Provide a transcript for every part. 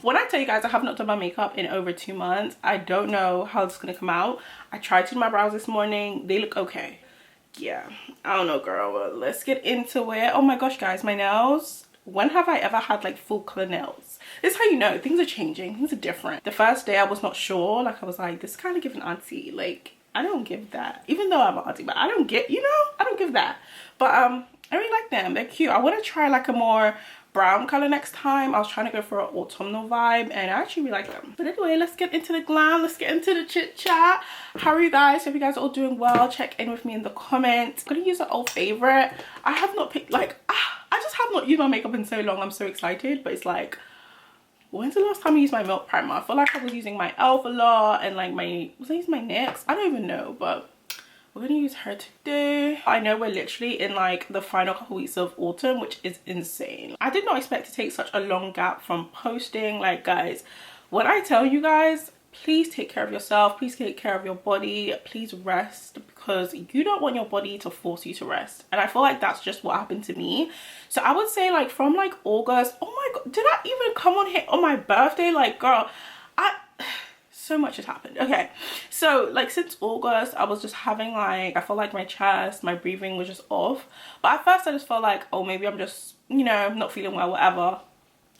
When I tell you guys I have not done my makeup in over 2 months, I don't know how it's gonna come out. I tried to do my brows this morning. They look okay. Yeah, I don't know, girl, but let's get into it. Oh my gosh, guys, my nails. When have I ever had like full color nails? This is how you know things are changing, things are different. The first day I was not sure, like I was like, this kind of give an auntie, like I don't give that, even though I'm an auntie, but I don't get, you know, I don't give that. But I really like them, they're cute. I want to try like a more brown color next time. I was trying to go for an autumnal vibe and I actually really like them. But anyway, let's get into the glam, let's get into the chit chat. How are you guys? Hope you guys are all doing well. Check in with me in the comments. I'm gonna use an old favorite. I have not picked like I just have not used my makeup in so long. I'm so excited, but it's like, when's the last time I used my milk primer? I feel like I was using my elf a lot and like was I using my NYX? I don't even know, but we're gonna use her today. I know we're literally in like the final couple weeks of autumn, which is insane. I did not expect to take such a long gap from posting. Like, guys, when I tell you guys, please take care of yourself, please take care of your body, please rest, because you don't want your body to force you to rest. And I feel like that's just what happened to me. So I would say like from like August, oh my god, did I even come on here on my birthday? Like, girl, so much has happened. Okay, so like since August I was just having like, I felt like my chest, my breathing was just off. But at first I just felt like, oh, maybe I'm just, you know, not feeling well, whatever.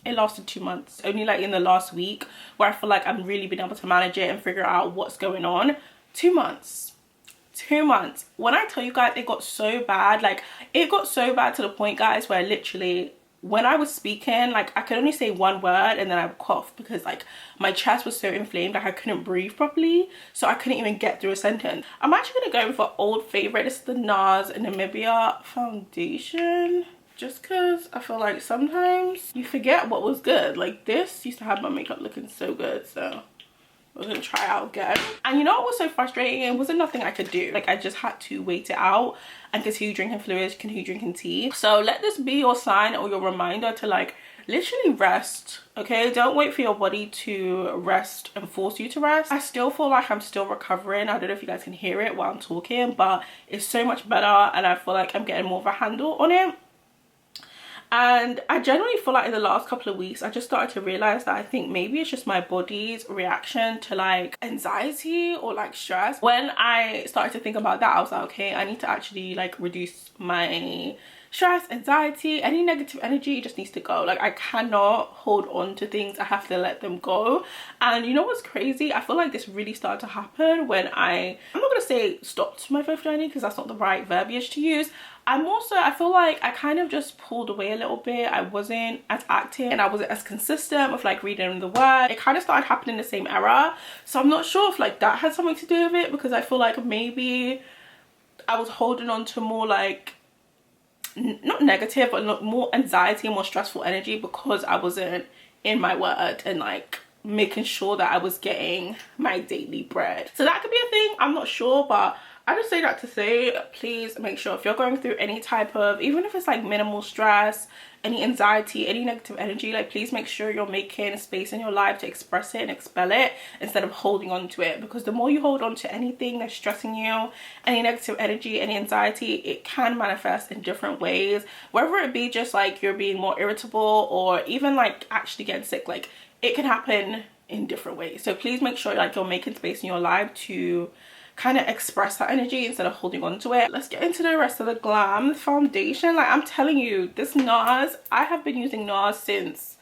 It lasted 2 months. Only like in the last week where I feel like I'm really been able to manage it and figure out what's going on. 2 months. 2 months. When I tell you guys, it got so bad. Like, it got so bad to the point, guys, where literally when I was speaking, like I could only say one word and then I would cough because like my chest was so inflamed, like I couldn't breathe properly, so I couldn't even get through a sentence. I'm actually gonna go for old favorite. This is the NARS Namibia foundation, just because I feel like sometimes you forget what was good. Like, this used to have my makeup looking so good, so we're gonna try out again. And you know what was so frustrating? It wasn't nothing I could do. Like, I just had to wait it out and continue drinking fluids, continue drinking tea. So let this be your sign or your reminder to like literally rest. Okay, don't wait for your body to rest and force you to rest. I still feel like I'm still recovering. I don't know if you guys can hear it while I'm talking, but it's so much better and I feel like I'm getting more of a handle on it. And I generally feel like in the last couple of weeks I just started to realize that I think maybe it's just my body's reaction to like anxiety or like stress. When I started to think about that, I was like, okay, I need to actually like reduce my stress, anxiety, any negative energy just needs to go. Like, I cannot hold on to things, I have to let them go. And you know what's crazy? I feel like this really started to happen when I'm not gonna say stopped my fifth journey because that's not the right verbiage to use. I feel like I kind of just pulled away a little bit. I wasn't as active and I wasn't as consistent with like reading the word. It kind of started happening in the same era, so I'm not sure if like that had something to do with it, because I feel like maybe I was holding on to more like not negative but more anxiety and more stressful energy because I wasn't in my word and like making sure that I was getting my daily bread. So that could be a thing, I'm not sure, but I just say that to say, please make sure if you're going through any type of, even if it's like minimal stress, any anxiety, any negative energy, like please make sure you're making space in your life to express it and expel it instead of holding on to it. Because the more you hold on to anything that's stressing you, any negative energy, any anxiety, it can manifest in different ways, whether it be just like you're being more irritable or even like actually getting sick. Like, it can happen in different ways. So please make sure like you're making space in your life to kind of express that energy instead of holding on to it. Let's get into the rest of the glam. Foundation, like I'm telling you, this NARS, I have been using NARS since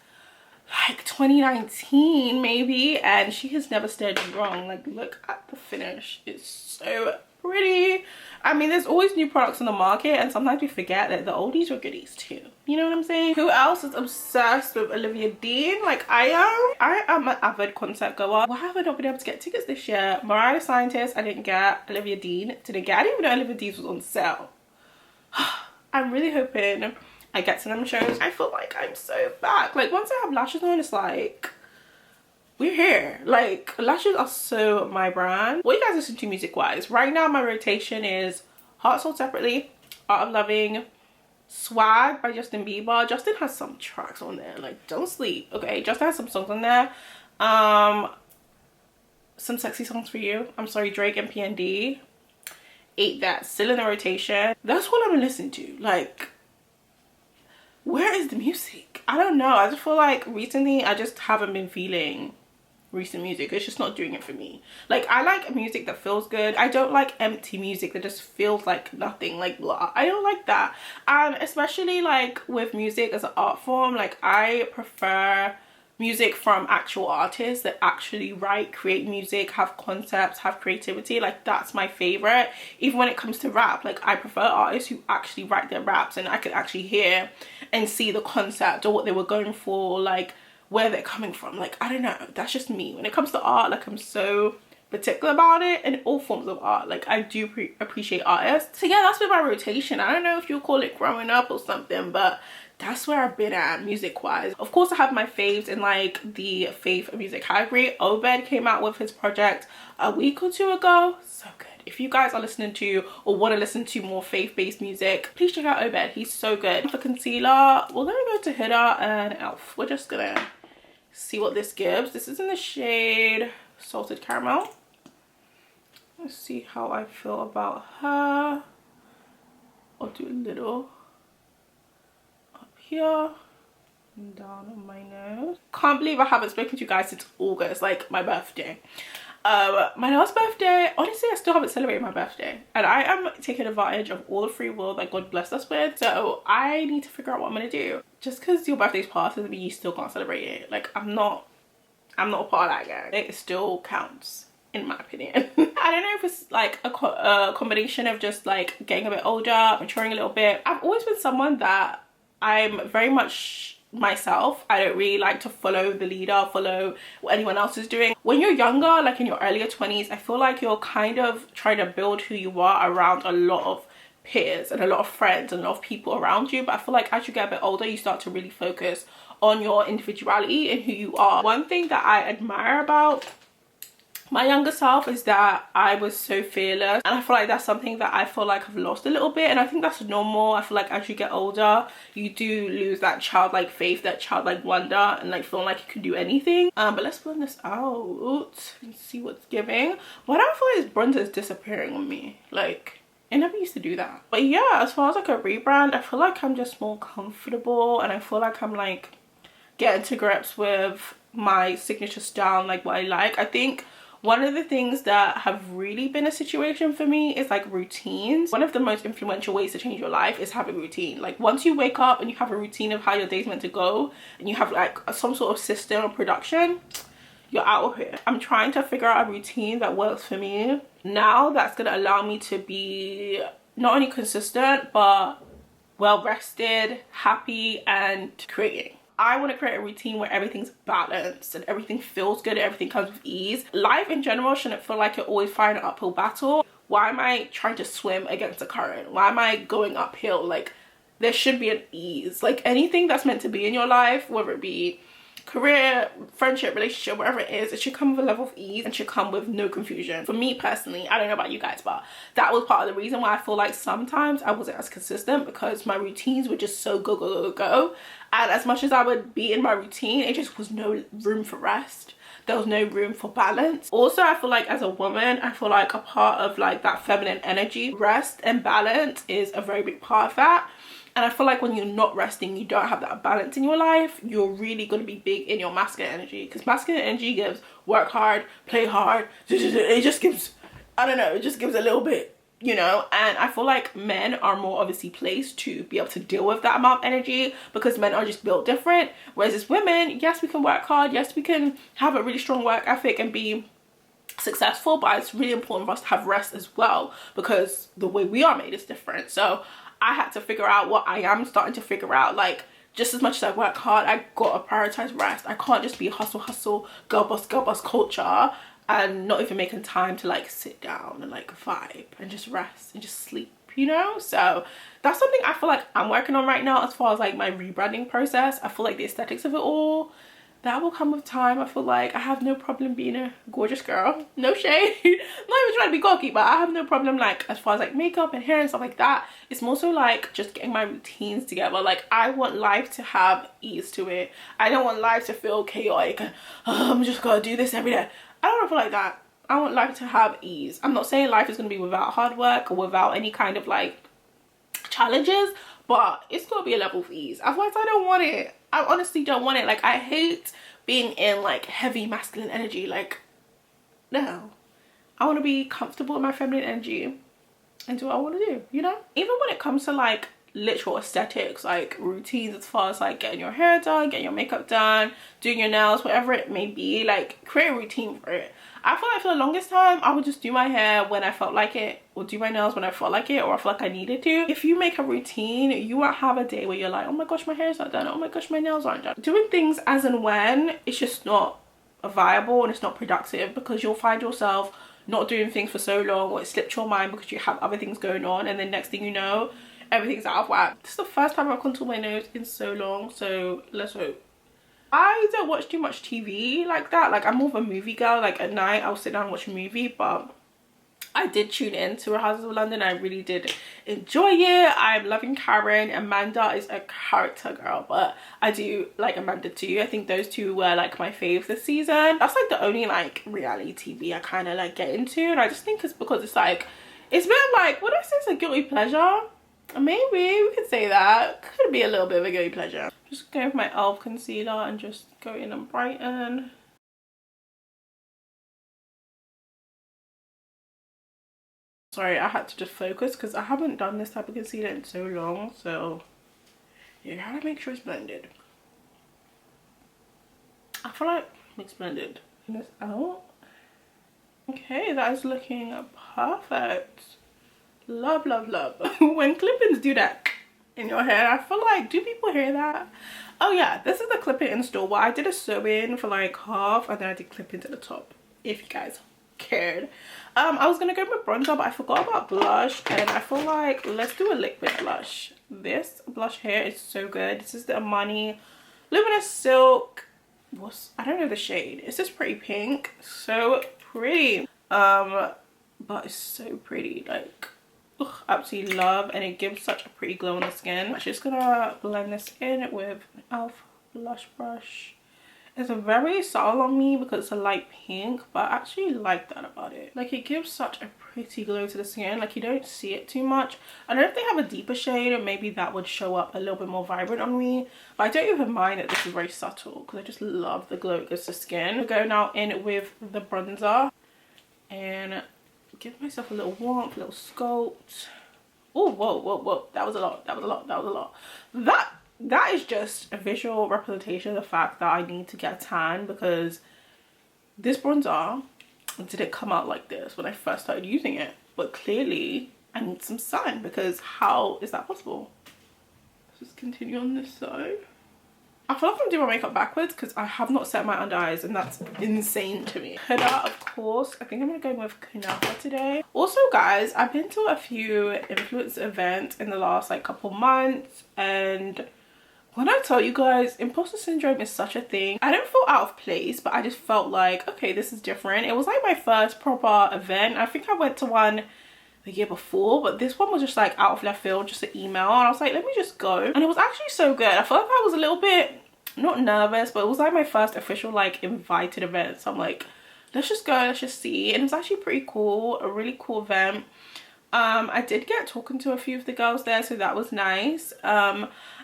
like 2019 maybe, and she has never steered me wrong. Like, look at the finish, it's so pretty. I mean, there's always new products on the market and sometimes we forget that the oldies are goodies too, you know what I'm saying? Who else is obsessed with Olivia Dean? Like I am an avid concert goer. Why have I not been able to get tickets this year? Mariah the Scientist I didn't get, Olivia Dean didn't get. I didn't even know Olivia Dean was on sale. I'm really hoping I get to them shows. I feel like I'm so back. Like, once I have lashes on, it's like we're here. Like, lashes are so my brand. What you guys listen to music wise? Right now my rotation is Heart Soul Separately, Art of Loving, Swag by Justin Bieber. Justin has some tracks on there, like don't sleep, okay? Justin has some songs on there. Some Sexy Songs for You, I'm sorry, Drake and PND. Ate That, still in the rotation. That's what I'm listening to. Like, where is the music? I don't know, I just feel like recently I just haven't been feeling recent music. It's just not doing it for me. Like, I like music that feels good. I don't like empty music that just feels like nothing, like blah. I don't like that. And especially like with music as an art form, like I prefer music from actual artists that actually write, create music, have concepts, have creativity. Like, that's my favorite. Even when it comes to rap, like I prefer artists who actually write their raps and I could actually hear and see the concept or what they were going for, like where they're coming from. Like, I don't know, that's just me. When it comes to art, like I'm so particular about it, and all forms of art. Like, I do appreciate artists. So yeah, that's been my rotation. I don't know if you'll call it growing up or something, but that's where I've been at music wise. Of course, I have my faves in like the faith music category. Obed came out with his project a week or two ago. So good. If you guys are listening to or want to listen to more faith-based music, please check out Obed. He's so good. For concealer, we're gonna go to Huda and Elf. We're just gonna see what this gives. This is in the shade Salted Caramel. Let's see how I feel about her. I'll do a little up here and down on my nose. Can't believe I haven't spoken to you guys since August, like my birthday. My last birthday, honestly I still haven't celebrated my birthday, and I am taking advantage of all the free will that God blessed us with. So I need to figure out what I'm gonna do. Just because your birthday's passed doesn't mean you still can't celebrate it. Like, I'm not a part of that gang. It still counts, in my opinion. I don't know if it's like a combination of just like getting a bit older, maturing a little bit. I've always been someone that I'm very much myself. I don't really like to follow the leader, follow what anyone else is doing. When you're younger, like in your earlier 20s, I feel like you're kind of trying to build who you are around a lot of peers and a lot of friends and a lot of people around you. But I feel like as you get a bit older, you start to really focus on your individuality and who you are. One thing that I admire about my younger self is that I was so fearless, and I feel like that's something that I feel like I've lost a little bit, and I think that's normal. I feel like as you get older, you do lose that childlike faith, that childlike wonder, and like feeling like you can do anything. But let's blend this out and see what's giving. Why do I feel like this bronzer is disappearing on me? Like, I never used to do that. But yeah, as far as like a rebrand, I feel like I'm just more comfortable, and I feel like I'm like getting to grips with my signature style, like what I like. I think one of the things that have really been a situation for me is like routines. One of the most influential ways to change your life is having a routine. Like, once you wake up and you have a routine of how your day's meant to go, and you have like some sort of system or production, you're out of here. I'm trying to figure out a routine that works for me now, that's gonna allow me to be not only consistent but well rested, happy, and creating. I want to create a routine where everything's balanced and everything feels good and everything comes with ease. Life in general shouldn't feel like you're always fighting an uphill battle. Why am I trying to swim against the current? Why am I going uphill? Like, there should be an ease. Like, anything that's meant to be in your life, whether it be career, friendship, relationship, whatever it is, it should come with a level of ease and should come with no confusion. For me personally, I don't know about you guys, but that was part of the reason why I feel like sometimes I wasn't as consistent, because my routines were just so go, go, go, go. And as much as I would be in my routine, it just was no room for rest. There was no room for balance. Also, I feel like as a woman, I feel like a part of like that feminine energy, rest and balance is a very big part of that. And I feel like when you're not resting, you don't have that balance in your life, you're really going to be big in your masculine energy. Because masculine energy gives work hard, play hard. It just gives, I don't know, it just gives a little bit, you know. And I feel like men are more obviously placed to be able to deal with that amount of energy, because men are just built different. Whereas as women, yes, we can work hard. Yes, we can have a really strong work ethic and be successful. But it's really important for us to have rest as well, because the way we are made is different. So I had to figure out what I am starting to figure out. Like, just as much as I work hard, I gotta prioritize rest. I can't just be hustle, girl boss culture and not even making time to like sit down and like vibe and just rest and just sleep, you know. So that's something I feel like I'm working on right now as far as like my rebranding process. I feel like the aesthetics of it all, that will come with time. I feel like I have no problem being a gorgeous girl. No shade. I'm not even trying to be cocky, but I have no problem like as far as like makeup and hair and stuff like that. It's more so like just getting my routines together. Like, I want life to have ease to it. I don't want life to feel chaotic and I'm just gonna do this every day. I don't want to feel like that. I want life to have ease. I'm not saying life is gonna be without hard work or without any kind of like challenges, but it's gonna be a level of ease. Otherwise I don't want it. I honestly don't want it. Like, I hate being in like heavy masculine energy. Like, no, I want to be comfortable in my feminine energy and do what I want to do, you know? Even when it comes to like literal aesthetics, like routines, as far as like getting your hair done, getting your makeup done, doing your nails, whatever it may be, like create a routine for it. I feel like for the longest time I would just do my hair when I felt like it, or do my nails when I felt like it, or I feel like I needed to. If you make a routine, you won't have a day where you're like, oh my gosh, my hair's not done, oh my gosh, my nails aren't done. Doing things as and when, it's just not viable and it's not productive, because you'll find yourself not doing things for so long, or it slipped your mind because you have other things going on, and then next thing you know, everything's out of whack. This is the first time I've contoured my nose in so long, so let's hope. I don't watch too much TV like that. Like, I'm more of a movie girl. Like, at night I'll sit down and watch a movie, but I did tune in to Houses of London. I really did enjoy it. I'm loving Karen. Amanda is a character, girl, but I do like Amanda too. I think those two were like my fave this season. That's like the only like reality TV I kind of like get into, and I just think it's because it's like, it's been like, would I say it's a guilty pleasure? Maybe we could say that. Could be a little bit of a guilty pleasure. Just go with my e.l.f. concealer and just go in and brighten. Sorry, I had to just focus because I haven't done this type of concealer in so long, so you gotta make sure it's blended. I feel like it's blended. This out. Okay, that is looking perfect. Love, love, love. When clip-ins do that in your hair, I feel like, do people hear that? Oh yeah, this is the clip-in install. Well, I did a sew-in for like half, and then I did clip-ins at the top, if you guys cared. I was gonna go with bronzer, but I forgot about blush, and I feel like let's do a liquid blush. This blush here is so good. This is the Armani Luminous Silk. I don't know the shade. It's just pretty pink. So pretty. But it's so pretty. Like, ugh, absolutely love, and it gives such a pretty glow on the skin. I'm just gonna blend this in with an e.l.f. blush brush. It's very subtle on me because it's a light pink, but I actually like that about it. Like, it gives such a pretty glow to the skin. Like, you don't see it too much. I don't know if they have a deeper shade, or maybe that would show up a little bit more vibrant on me, but I don't even mind that this is very subtle because I just love the glow it gives to skin. I'll go now in with the bronzer and give myself a little warmth, a little sculpt. Oh, whoa, whoa, whoa, that was a lot, that was a lot, that was a lot. That is just a visual representation of the fact that I need to get a tan, because this bronzer didn't come out like this when I first started using it, but clearly I need some sun, because how is that possible? Let's just continue on this side. I feel like I'm doing my makeup backwards because I have not set my under eyes, and that's insane to me. Huda, of course. I think I'm gonna go with Kunafa today. Also, guys, I've been to a few influencer events in the last like couple months, and when I tell you guys, imposter syndrome is such a thing. I don't feel out of place, but I just felt like, okay, this is different. It was like my first proper event. I think I went to one the year before, but this one was just like out of left field, just an email, and I was like, let me just go. And it was actually so good. I felt like I was a little bit, not nervous, but it was like my first official like invited event, so I'm like, let's just go, let's just see. And it was actually pretty cool, a really cool event. I did get talking to a few of the girls there, so that was nice.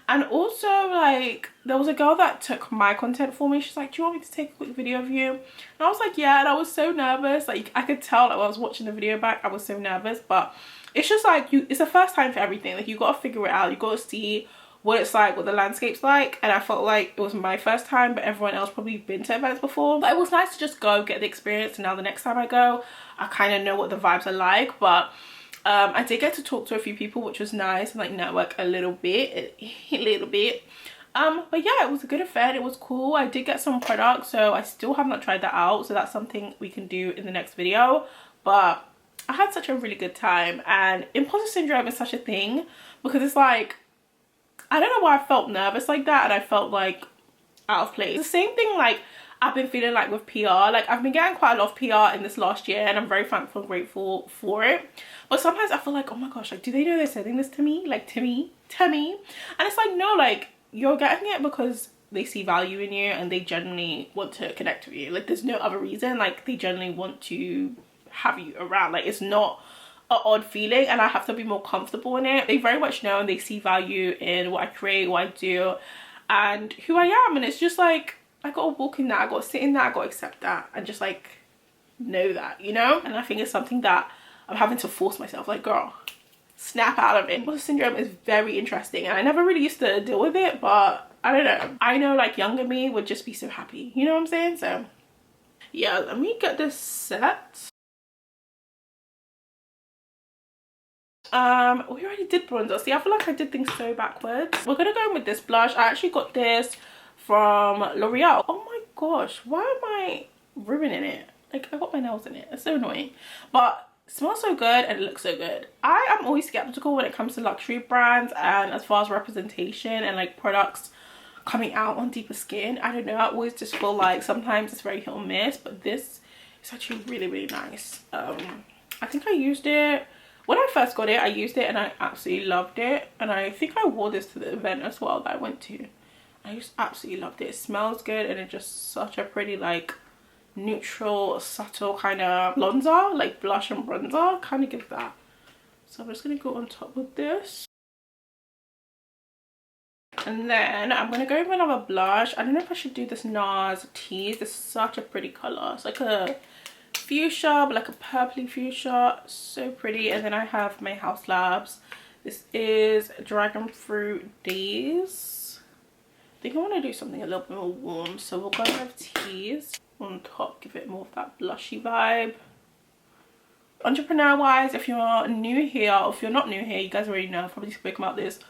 And also, like, there was a girl that took my content for me. She's like, do you want me to take a quick video of you? And I was like, yeah. And I was so nervous. Like, I could tell that when I was watching the video back, I was so nervous. But it's just like, it's the first time for everything. Like, you got to figure it out. You got to see what it's like, what the landscape's like. And I felt like it was my first time, but everyone else probably been to events before. But it was nice to just go get the experience. And now the next time I go, I kind of know what the vibes are like. But I did get to talk to a few people, which was nice, and like network a little bit. But yeah, it was a good event. It was cool. I did get some products, so I still have not tried that out, so that's something we can do in the next video. But I had such a really good time, and imposter syndrome is such a thing because it's like, I don't know why I felt nervous like that, and I felt like out of place. The same thing like I've been feeling like with PR. Like, I've been getting quite a lot of PR in this last year, and I'm very thankful and grateful for it. But sometimes I feel like, oh my gosh, like, do they know they're sending this to me? Like, to me? And it's like, no, like, you're getting it because they see value in you and they genuinely want to connect with you. Like, there's no other reason. Like, they genuinely want to have you around. Like, it's not an odd feeling, and I have to be more comfortable in it. They very much know, and they see value in what I create, what I do. and who I am. And it's just like, I gotta walk in that, I gotta sit in that, I gotta accept that, and just like know that, you know. And I think it's something that I'm having to force myself, like, girl, snap out of it. Imposter syndrome is very interesting, and I never really used to deal with it, but I don't know, I know like younger me would just be so happy, you know what I'm saying? So yeah, let me get this set. We already did bronzer. See, I feel like I did things so backwards. We're gonna go in with this blush. I actually got this from L'Oreal. Oh my gosh, why am I ruining it? Like, I got my nails in it, it's so annoying, but it smells so good and it looks so good. I am always skeptical when it comes to luxury brands and as far as representation and like products coming out on deeper skin. I don't know, I always just feel like sometimes it's very hit or miss, but this is actually really, really nice. I think I used it when I first got it. I used it and I absolutely loved it, and I think I wore this to the event as well that I went to. I just absolutely loved it. It smells good, and it's just such a pretty like neutral, subtle kind of bronzer, like blush and bronzer, kind of give that. So I'm just gonna go on top with this, and then I'm gonna go with another blush. I don't know if I should do this NARS Tease. It's such a pretty color. It's like a fuchsia, but like a purpley fuchsia, so pretty. And then I have my House Labs. This is Dragon Fruit Days. I think I want to do something a little bit more warm, so we'll go with Tease on top, give it more of that blushy vibe. Entrepreneur wise, if you're new here, or if you're not new here, you guys already know, I've probably spoken about this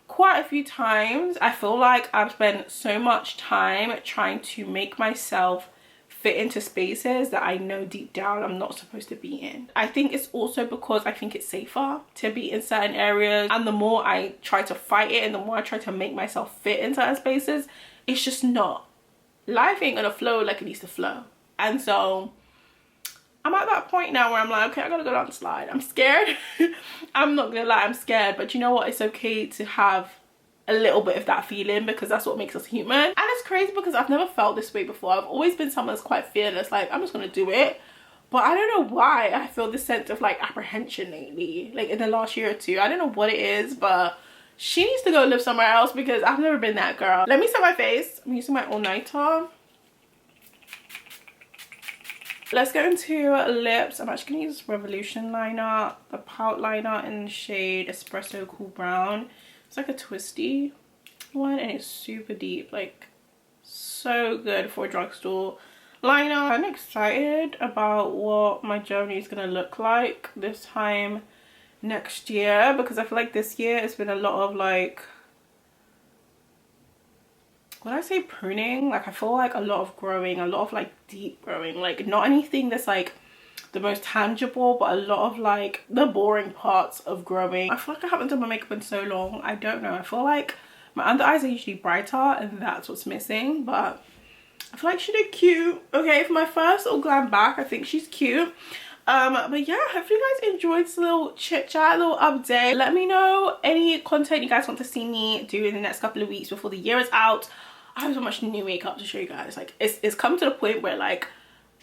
quite a few times. I feel like I've spent so much time trying to make myself fit into spaces that I know deep down I'm not supposed to be in. I think it's also because I think it's safer to be in certain areas, and the more I try to fight it and the more I try to make myself fit in certain spaces, it's just not. Life ain't gonna flow like it needs to flow. And so I'm at that point now where I'm like, okay, I gotta go down the slide. I'm scared. I'm not gonna lie, I'm scared, but you know what, it's okay to have a little bit of that feeling, because that's what makes us human. And it's crazy because I've never felt this way before. I've always been someone that's quite fearless, like I'm just gonna do it. But I don't know why I feel this sense of like apprehension lately, like in the last year or two. I don't know what it is, but she needs to go live somewhere else, because I've never been that girl. Let me set my face. I'm using my all-nighter. Let's go into lips. I'm actually gonna use Revolution liner, the pout liner in the shade Espresso Cool Brown. It's like a twisty one, and it's super deep, like so good for a drugstore liner. I'm excited about what my journey is gonna look like this time next year, because I feel like this year it's been a lot of like, when I say pruning, like I feel like a lot of growing, a lot of like deep growing, like not anything that's like the most tangible, but a lot of like the boring parts of growing. I feel like I haven't done my makeup in so long. I don't know, I feel like my under eyes are usually brighter and that's what's missing, but I feel like she did cute. Okay, for my first little glam back, I think she's cute. But yeah, hopefully you guys enjoyed this little chit chat, little update. Let me know any content you guys want to see me do in the next couple of weeks before the year is out. I have so much new makeup to show you guys. Like it's come to the point where like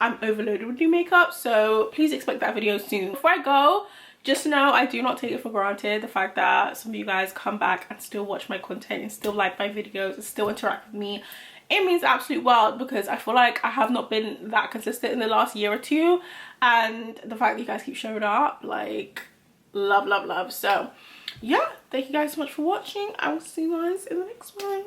I'm overloaded with new makeup, so please expect that video soon. Before I go, just know I do not take it for granted the fact that some of you guys come back and still watch my content and still like my videos and still interact with me. It means the absolute world, because I feel like I have not been that consistent in the last year or two, and the fact that you guys keep showing up, like love, love, love. So yeah, thank you guys so much for watching. I will see you guys in the next one.